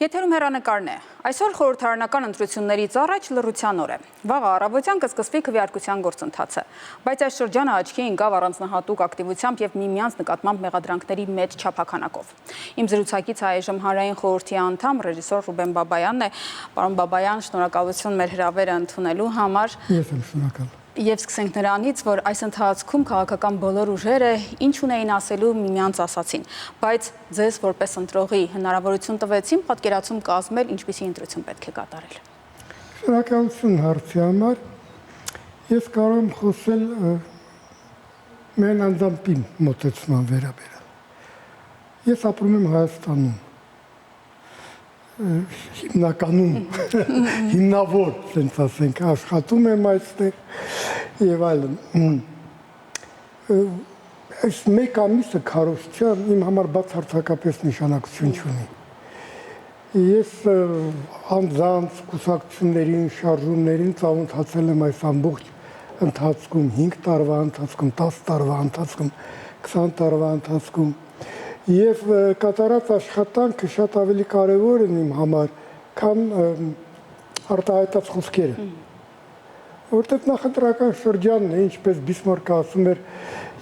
Եթերում հեռանկարն է։ Այսօր խորհրդարանական ընտրություններից առաջ լռության օր է։ Վաղը առավոտյան կսկսվի քվեարկության գործընթացը, բայց այս շրջանը աչքի ընկավ առանձնահատուկ ակտիվությամբ եւ միմյանց նկատմամբ մեղադրանքների մեծ չափաքանակով։ Իմ զրուցակից այժմ հանրային խորհրդի անդամ ռեժիսոր Ռուբեն Բաբայանն է։ Պարոն Բաբայան, շնորհակալություն մեր հրավերը ընդունելու համար։ Ես եմ շնորհակալ։ Եվ սկսենք նրանից, որ այս ընթացքում քաղաքական բոլոր ուժերը ինչ ունեին ասելու միմյանց ասացին, բայց ձեզ որպես ընտրողի հնարավորություն տվեցին պատկերացում կազմել, ինչպիսի ընտրություն պետք է կատարել։ Շնորհակալություն հարցի համար։ Ես կարող եմ խոսել մեր անձամբին մոտեցման վերաբերյալ։ Ես ապրում եմ Հայաստանում։ Հիմնականում հիմնավոր, ասենք ասենք, աշխատում եմ այստեղ եւ այլն։ Այս մեկ ամիսը քարոզչյան իմ համար բացարձակապես նշանակություն չունի։ Ես անձանց կուսակցություններին, շարժումներին ծանոթացել եմ այս ամբողջ ընթացքում 5 տարվա ընթացքում, 10 տարվա ընթացքում, 20 տարվա ընթացքում Եվ կատարած աշխատանքը շատ ավելի կարևոր են իմ համար, քան արտահայտած խոսքերը։ Որտեղ նախընտրական շրջանն է, ինչպես Բիսմարկը ասում էր,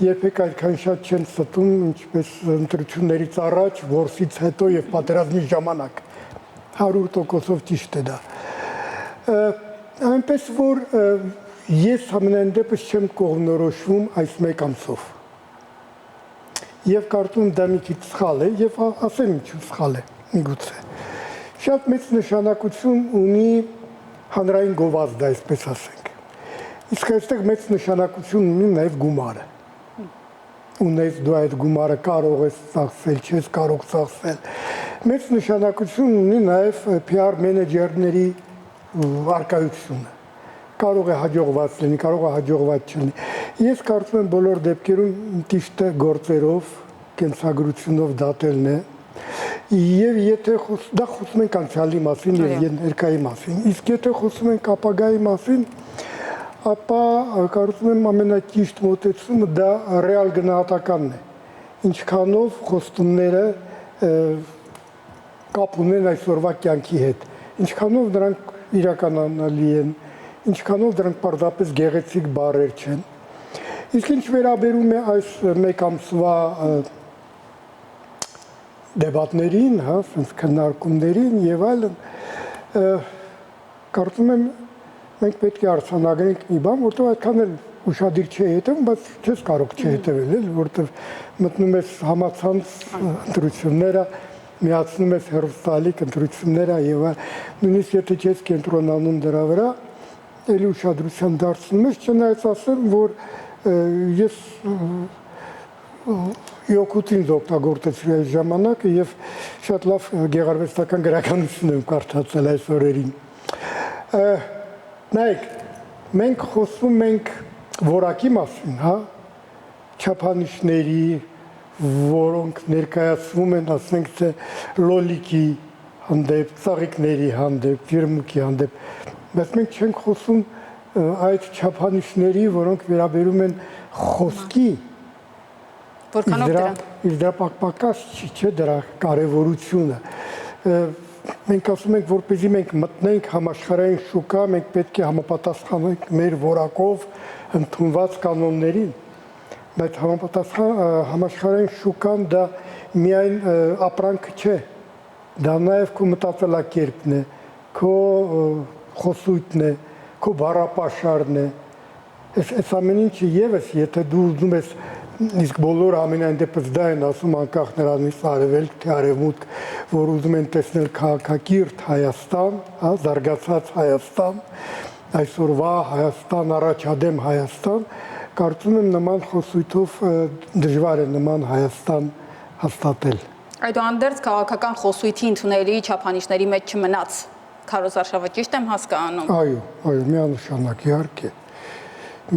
երբեք այդքան շատ չեն ստում, ինչպես ընտրություններից առաջ, որսից հետո եւ պատերազմի ժամանակ։ 100%-ով ճիշտ է դա։ Այնպես որ ես ամենայն դեպս չեմ կողմնորոշվում այս մեկ ամսով։ Եվ կարծում դա մի քիչ սխալ է եւ ասեմ ինչու սխալ է միգուցե շատ մեծ նշանակություն ունի հանրային գովազդը այսպես ասենք իսկ այստեղ մեծ նշանակություն ունի նաեւ գումարը ունես դու այդ գումարը կարող ես ծախսել չես կարող ծախսել մեծ նշանակություն ունի նաեւ PR մենեջերների արկայությունը կարող է հաջողված լինի, կարող է հաջողված չլինի։ Ես կարծում եմ բոլոր դեպքերում ճիշտ գործերով, կենսագրությունով դատելն է։ Եվ եթե դա խոսում ենք անցյալի մասին եւ ներկայի մասին, իսկ եթե խոսում ենք ապագայի մասին, ապա կարծում եմ ամենաճիշտ մոտեցումը դա ռեալ գնահատականն է։ Ինչքանով խոստումները կապ ունեն այսօրվա կյանքի հետ, ինչքանով նրանք իրականանալի են ինչքանով դրանք պարզապես գեղեցիկ բառեր չեն։ Իսկ ինչ վերաբերում է այս մեկ ամսվա դեբատներին, հա, ասենց քննարկումներին եւ այլն, կարծում եմ մենք պետք է արձանագրենք մի բան, որտեղ այդքան էլ ուշադիր չի հետևում, բայց չես կարող չհետևել, էլ, որտեղ մտնում ես համացանց ընտրությունները, միացնում ես հեռուստալիք ընտրությունները եւ նույնիսկ եթե չես կենտրոնանում դրա վրա Էլի ուշադրության դարձնում ես, չնայած ասեմ, որ ես յոկուտին օգտագործեցի այս ժամանակը եւ շատ լավ գեղարվեստական գրականություն եմ կարդացել այս օրերին։ Նայեք, մենք խոսում ենք որակի մասին, հա, չափանիշների, որոնք ներկայացվում են, ասենք թե լոլիկի հանդեպ, ծաղիկների հանդեպ, ջերմուկի հանդեպ Բայց մենք չենք խոսում այդ չափանիշների, որոնք վերաբերում են խոսքի, իր դրա պակպակած չէ դրա կարևորությունը։ Մենք ասում ենք, որպեսզի մենք մտնենք համաշխարհային շուկա, մենք պետք է համապատասխանենք մեր որակով ընդունված կանոններին, բայց համաշխարհային շուկան դա միայն ապրանք չէ, դա նաև քո մտածելակերպն է, քո խոսույթն է, քո բառապաշարն է, այս ամեն ինչը եւս, եթե դու ուզում ես, իսկ բոլորը ամենայն դեպս դա են ասում անկախ նրանից արևելք թե արևմուտք, որ ուզում են տեսնել քաղաքակիրթ Հայաստան, հա, զարգացած Հայաստան, այսօրվա Հայաստան, առաջադեմ Հայաստան, կարծում եմ նման խոսույթով դժվար է նման Հայաստան հաստատել։ Այդուհանդերձ քաղաքական խոսույթի ընդունելի չափանիշների մեջ չմնաց Քարոզարշավը ճիշտ եմ հասկանում։ Այո, միանշանակ իհարկե։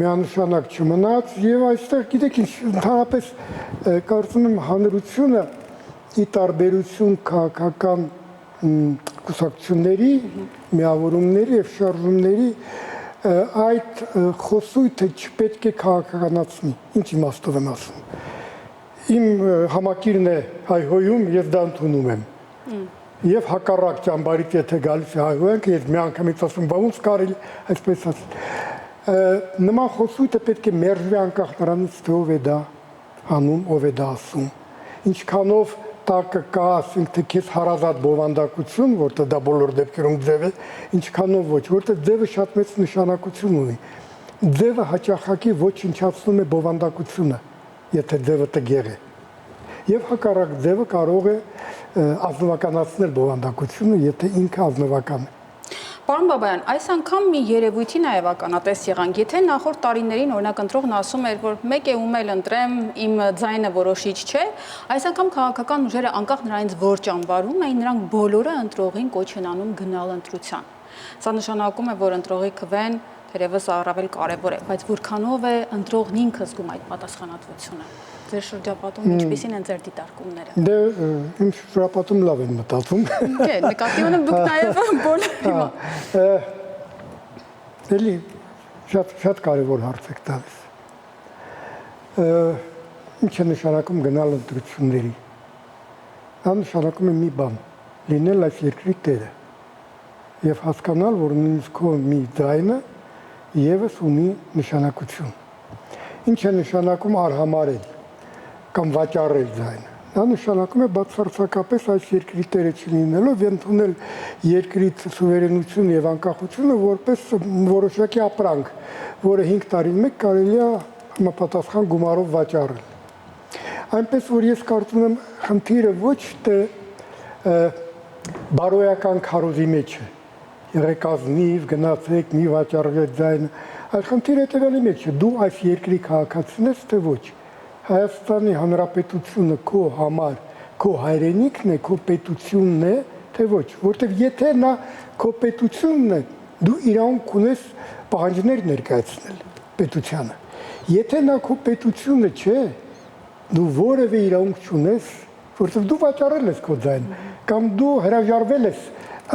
Միանշանակ չմնաց եւ այստեղ գիտեք ինչ ընդհանրապես կարծում եմ հանրությունը ի տարբերություն քաղաքական կուսակցությունների, միավորումների եւ շարժումների այդ խոսույթը չպետք է քաղաքականացնի։ Ինչ իմաստով եմ ասում։ Իմ համակիրն է հայհոյում, ես դա ընդունում եմ։ Եվ հակառակ ճամբարից եթե գալիս է հայհոյանք, ես մի անգամից ասում, բա ոնց կարելի, այսպես ասած։ Նման խոսույթը պետք է մերժվի անկախ նրանից, թե ով է դա անում, ով է դա ասում։ Ինչքանով տակը կա, ասենք թե քեզ հարազատ բովանդակություն, որտեղ դա բոլոր դեպքերում ձև է, ինչքանով ոչ, որտեղ ձևը շատ մեծ նշանակություն ունի։ Ձևը հաճախակի ոչնչացնում է բովանդակությունը, եթե ձևը տգեղ է։ Եվ հակառակ ձևը կարող է ազնվականացնել բովանդակությունը, եթե ինքը ազնվական է։ Պարոն Բաբայան, այս անգամ մի երևույթի նաև ականատես եղանք, եթե նախորդ տարիներին օրինակ ընտրողն ասում էր, որ մեկ է ում էլ ընտրեմ, իմ ձայնը որոշիչ չէ, այս անգամ քաղաքական ուժերը անկախ նրանից որ ճամբարում էին, նրանք բոլորը ընտրողին կոչ են անում գնալ ընտրության։ Սա նշանակում է, որ ընտրողի քվեն թերևս առավել կարևոր է, բայց որքանով է ընտրողն ինքը զգում այդ պատասխանատվությունը։ Ձեր շրջապատում ինչպիսին են ձեր դիտարկումները։ Դե իմ շրջապատում լավ են մտածում։ Չէ, նկատի ունեմ դուք նաև բոլորը հիմա։ Էլի շատ կարևոր հարց եք տալիս։ Ինչ է նշանակում գնալ ընտրությունների։ Դա նշանակում է մի բան՝ լինել այս երկրի տերը եւ հասկանալ, որ նույնիսկ քո մի ձայնը եւս ունի նշանակություն։ Ինչ է նշանակում արհամարել կամ վաճառել ձայնը։ Դա նշանակում է բացարձակապես այս երկրի տերը չլինելով եւ ընդունել երկրի սուվերենությունը եւ անկախությունը որպես որոշակի ապրանք, որը 5 տարին մեկ կարելի է համապատասխան գումարով վաճառել։ Այնպես որ ես կարծում եմ խնդիրը ոչ թե բարոյական քարոզի մեջ է, եղեք ազնիվ, գնացեք, մի վաճառեք ձայնը, այլ խնդիրը հետևյալի մեջ է, դու այս երկրի քաղաքացին ես, թե ոչ։ Հայաստանի Հանրապետությունը քո համար, քո հայրենիքն է, քո պետությունն է, թե ոչ, որտեղ եթե նա քո պետությունն է, դու իրավունք ունես պահանջներ ներկայացնել պետությանը։ Եթե նա քո պետությունը չէ, դու որևէ իրավունք չունես, որտեղ դու վաճառել ես քո ձայնը, կամ դու հրաժարվել ես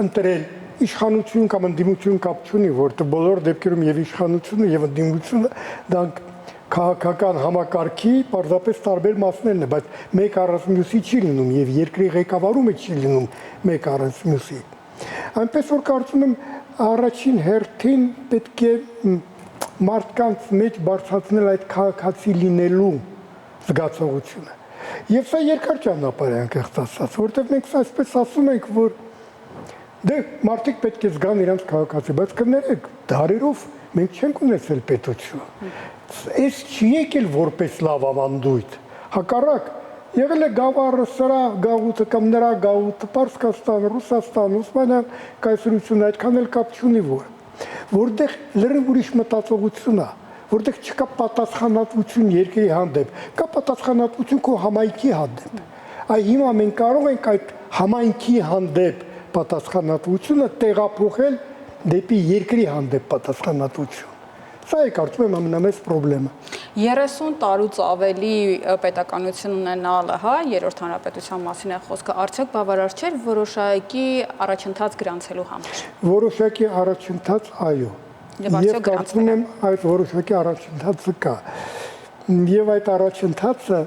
ընտրել իշխանություն կամ ընդդիմություն կապ չունի, որտեղ բոլոր դեպքերում եւ իշխանությունը եւ ընդդիմությունը դրանք քաղաքական համակարգի պարզապես տարբեր մասներն է, բայց մեկ առանց մյուսի չի լինում եւ երկրի ղեկավարումը չի լինում մեկ առանց մյուսի։ Այնպես որ կարծում եմ առաջին հերթին պետք է մարդկանց մեջ բարձրացնել այդ քաղաքացի լինելու զգացողությունը։ Եվ սա երկար ճանապարհ է անկեղծ ասած, որտեղ մենք այսպես ասում ենք, որ դե մարդիկ պետք է զգան իրենց քաղաքացի, բայց կներեք, դարերով մենք չենք ունեցել պետություն։ Այս չի եկել որպես լավ ավանդույթ, հակառակ եղել է գավառը, սրա գաղութը կամ նրա գաղութը, Պարսկաստան, Ռուսաստան, Օսմանյան կայսրությունը այդքան էլ կապ չունի որտեղ լրիվ ուրիշ մտածողություն է, որտեղ չկա պատասխանատվություն երկրի հանդեպ, կա պատասխանատվություն քո համայնքի հանդեպ։ Այ հիմա մենք կարող ենք այդ համայնքի հանդեպ պատասխանատվությունը տեղափոխել դեպի երկրի հանդեպ պատասխանատվություն։ Սա է կարծում եմ ամենամեծ խնդրեմը։ 30 տարուց ավելի պետականություն ունենալը, հա, երրորդ հանրապետության մասին է խոսքը, արդյոք բավարար չէր որոշակի առաջընթաց գրանցելու համար։ Որոշակի առաջընթաց, այո։ Եվ կարծում եմ այդ որոշակի առաջընթացը կա։ Եվ այդ առաջընթացը,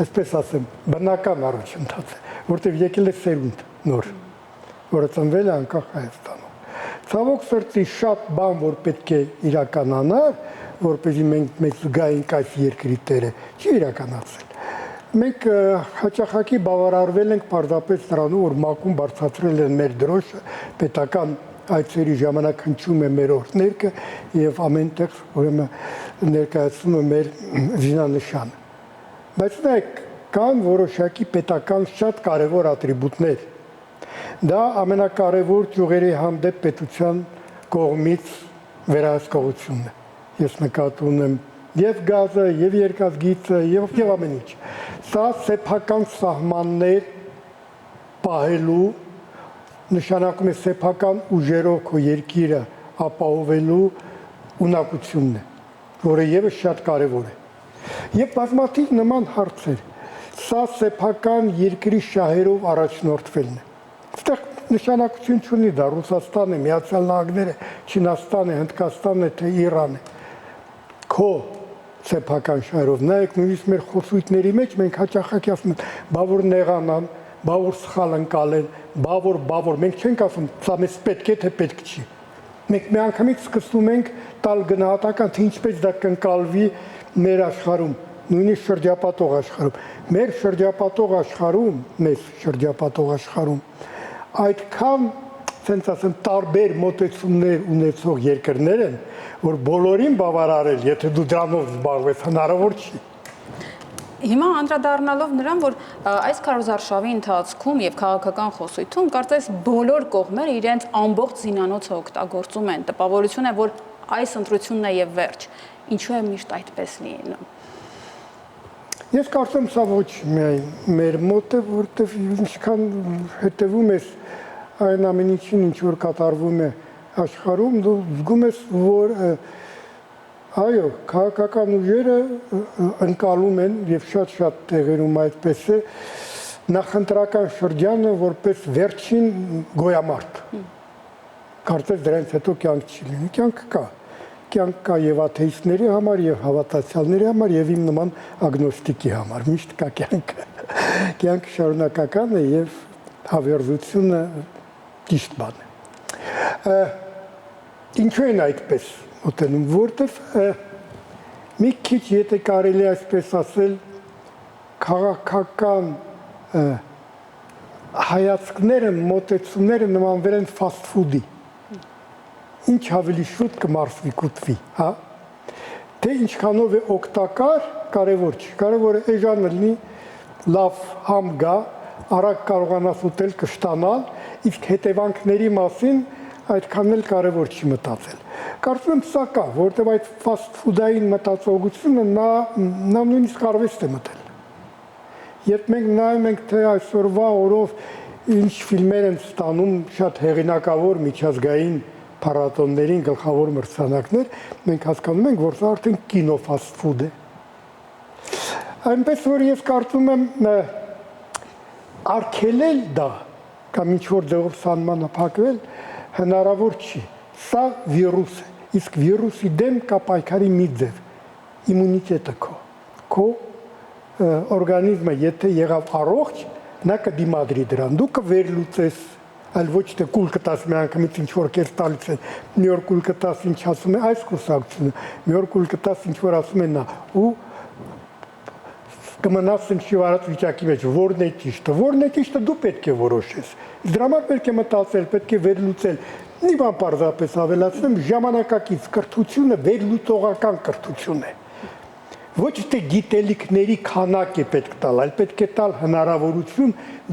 այսպես ասեմ, բնական առաջընթաց է, որտեղ եկել է սերունդ նոր, որը ծնվել է անկախ Հայաստանում։ Ցավոք սրտի շատ բան, որ պետք է իրականանար, որպեսզի մենք մեծ զգայինք այս երկրի տերը, չի իրականացել։ Մենք հաճախակի բավարարվել ենք պարզապես նրանով, որ մակում բարձրացրել են մեր դրոշը, պետական այցերի ժամանակ հնչում է մեր օրհներգը եւ ամենտեղ ուրեմն ներկայացնում է մեր զինանշանը։ Բայց նայեք, կան որոշակի պետական շատ կարևոր ատրիբուտներ։ Դա ամենակարևոր ճյուղերի հանդեպ պետության կողմից վերահսկողությունն է։ Ես նկատի ունեմ եւ գազը, եւ երկաթգիծը, եւ ամեն ինչ։ Սա սեփական սահմաններ պահելու նշանակում է սեփական ուժերով քո երկիրը ապահովելու ունակությունն է, որը եւս շատ կարևոր է։ Եվ բազմաթիվ նման հարցեր։ Սա սեփական երկրի շահերով առաջնորդվելն է։ Այստեղ նշանակություն չունի դա Ռուսաստանը, Միացյալ Նահանգները, Չինաստանը, Հնդկաստանը, թե Իրանը։ Քո սեփական շահերով, նայեք նույնիսկ մեր խոսույթների մեջ մենք հաճախակի ասում ենք, բա որ նեղանան, բա որ սխալ ընկալեն, բա որ մենք չենք ասում, սա մեզ պետք է թե պետք չի։ Մենք միանգամից սկսում ենք տալ գնահատական, թե ինչպես դա կընկալվի մեր աշխարհում, նույնիսկ շրջապատող աշխարհում։ Մեր շրջապատող աշխարհում այդքան, ասենք ասեմ, տարբեր մոտեցումներ ունեցող երկրներ են, որ բոլորին բավարարել, եթե դու դրանով զբաղվես, հնարավոր չի։ Հիմա անդրադառնալով նրան, որ այս քարոզարշավի ընթացքում եւ քաղաքական խոսույթում կարծես բոլոր կողմերը իրենց ամբողջ զինանոցը օգտագործում են, տպավորություն է, որ այս ընտրությունն է եւ վերջ։ Ինչու է միշտ այդպես լինում։ Ես կարծում սա ոչ միայն մեր մոտ է, որտեղ ինչքան հետևում ես այն ամեն ինչին, ինչ որ կատարվում է աշխարհում, դու զգում ես, որ այո, քաղաքական ուժերը ընկալում են եւ շատ տեղերում այդպես է նախընտրական շրջանը որպես վերջին գոյամարտ։ Կարծես դրանից հետո կյանք չի լինի, կյանք կա եւ աթեիստների համար եւ հավատացյալների համար եւ իմ նման ագնոստիկի համար, միշտ կա կյանքը։ Կյանքը շարունակական է եւ հավերժությունը ճիշտ բան է։ Ինչու են այդպես մոտենում, որտեվ մի քիչ եթե կարելի այսպես ասել քաղաքական հայացքները, մոտեցումները նմանվել են ֆաստ ֆուդի։ Ինչ ավելի շուտ կմարսվի, կուտվի, հա։ Թե ինչքանով է օգտակար, կարևոր չի։ Կարևորը էժանը լինի, լավ համ գա, արագ կարողանաս ուտել, կշտանալ, իսկ հետևանքների մասին այդքան էլ կարևոր չի մտածել։ Կարծում եմ սա կա, որտեղ այդ ֆաստ ֆուդային մտածողությունը նա նույնիսկ արվեստ է մտել։ Երբ մենք նայում ենք, թե այսօրվա օրով ինչ ֆիլմեր են ստանում շատ հեղինակավոր միջազգային փառատոներին գլխավոր մրցանակներ, մենք հասկանում ենք, որ սա արդեն կինո ֆաստ ֆուդ է։ Այնպես որ ես կարծում եմ արգելել դա կամ ինչ-որ ձևով սահմանափակվել հնարավոր չի։ Սա վիրուս է, իսկ վիրուսի դեմ կա պայքարի մի ձև՝ իմունիտետը քո օրգանիզմը եթե եղավ առողջ, նա կդիմադրի դրան, դու կվերլուծես, այլ ոչ թե կուլ կտաս մի անգամից ինչ-որ կես տալիս են, մի օր կուլ կտաս ինչ ասում է այս կուսակցությունը, մի օր կուլ կտաս ինչ-որ ասում է նա, ու կմնաս շիվարած վիճակի մեջ, որն է ճիշտը դու պետք է որոշես։ Դրա համար պետք է մտածել, պետք է վերլուծել։ Մի բան պարզապես ավելացնեմ, ժամանակակից կրթությունը վերլուծողական կրթություն է։ Ոչ թե գիտելիքների քանակ է պետք տալ, այլ պետք է տալ հնարավորություն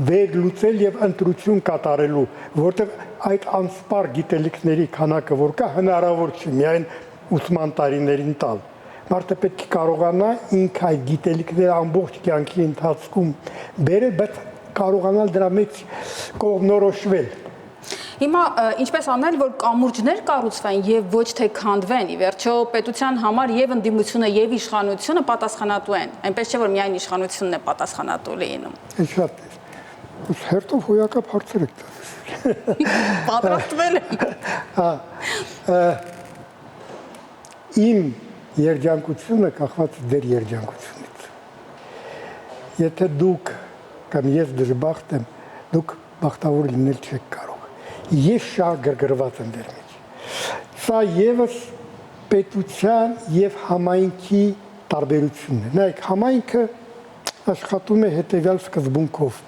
վերլուծել եւ ընտրություն կատարելու, որտեղ այդ անսպար գիտելիքների քանակը որ կա, հնարավոր չի միայն ուսման տարիներին տալ։ Մարդը պետք է կարողանա ինքը այդ գիտելիքները ամբողջ կյանքի ընթացքում բերել, բայց կարողանալ դրա մեջ կողմնորոշվել։ Հիմա ինչպես անել, որ կամուրջներ կառուցվեն եւ ոչ թե քանդվեն, ի վերջո պետության համար եւ ընդդիմությունը եւ իշխանությունը պատասխանատու են, այնպես չէ որ միայն իշխանությունն է պատասխանատու լինում։ Շատ է։ Հերթով հոյակապ հարցեր եք տալիս։ Պատրաստվել եմ։ Իմ երջանկությունը կախված է ձեր երջանկությունից։ Եթե դուք կամ ես դժբախտ եմ, դուք բախտավոր լինել չեք կարող։ Ես շատ գրգռված եմ դեր մեջ։ Սա եւս պետության եւ համայնքի տարբերությունն է։ Նայեք, համայնքը աշխատում է հետեւյալ սկզբունքով։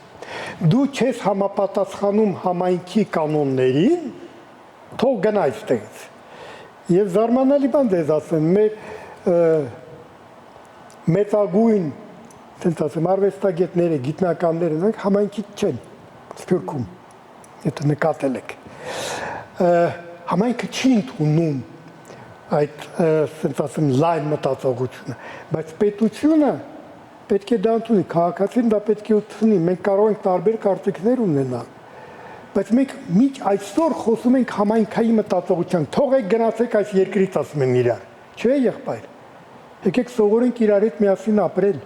Դու չես համապատասխանում համայնքի կանոններին, թող գնա այստեղից։ Եվ զարմանալի բան դες ասեմ, մեր մեծագույն, ասենք ասեմ, արվեստագետները, գիտնականները համայնքի չեն Սփյուռքում, եթե նկատել եք։ Համայնքը չի ընդունում այդ, ասենք ասեմ, լայն մտածողությունը, բայց պետությունը պետք է դա ընդունի, քաղաքացին դա պետք է ընդունի, մենք կարող ենք տարբեր կարծիքներ ունենալ, բայց մենք միջ այսօր խոսում ենք համայնքային մտածողության, թողեք գնացեք այս երկրից ասում են իրար, չէ եղբայր, եկեք սովորենք իրար հետ միասին ապրել,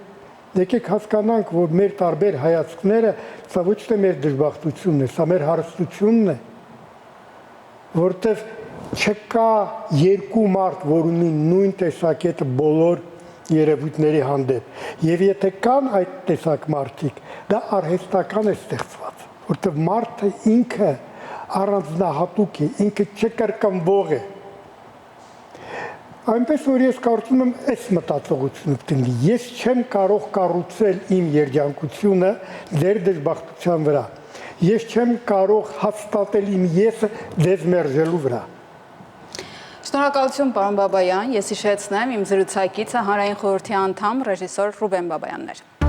եկեք հասկանանք, որ մեր տարբեր հայացքները, սա ոչ թե մեր դժբախտությունն է, սա մեր հարստությունն է, որտեղ չկա երկու մարդ, որ ունի նույն տեսակետը բոլոր երևույթների հանդեպ։ Եվ եթե կան այդ տեսակ մարդիկ, դա արհեստական է ստեղծված, որտեղ մարդը ինքը առանձնահատուկ է, ինքը չկրկնվող է։ Այնպես որ ես կարծում եմ այս մտածողությունը պետք է։ Ես չեմ կարող կառուցել իմ երջանկությունը ձեր դժբախտության վրա։ Ես չեմ կարող հաստատել իմ եսը ձեզ մերժելու վրա։ Շնորհակալություն, պարոն Բաբայան, ես հիշեցնեմ, իմ զրուցակիցը հանրային խորհրդի անդամ ռեժիսոր Ռուբեն Բաբայանն էր։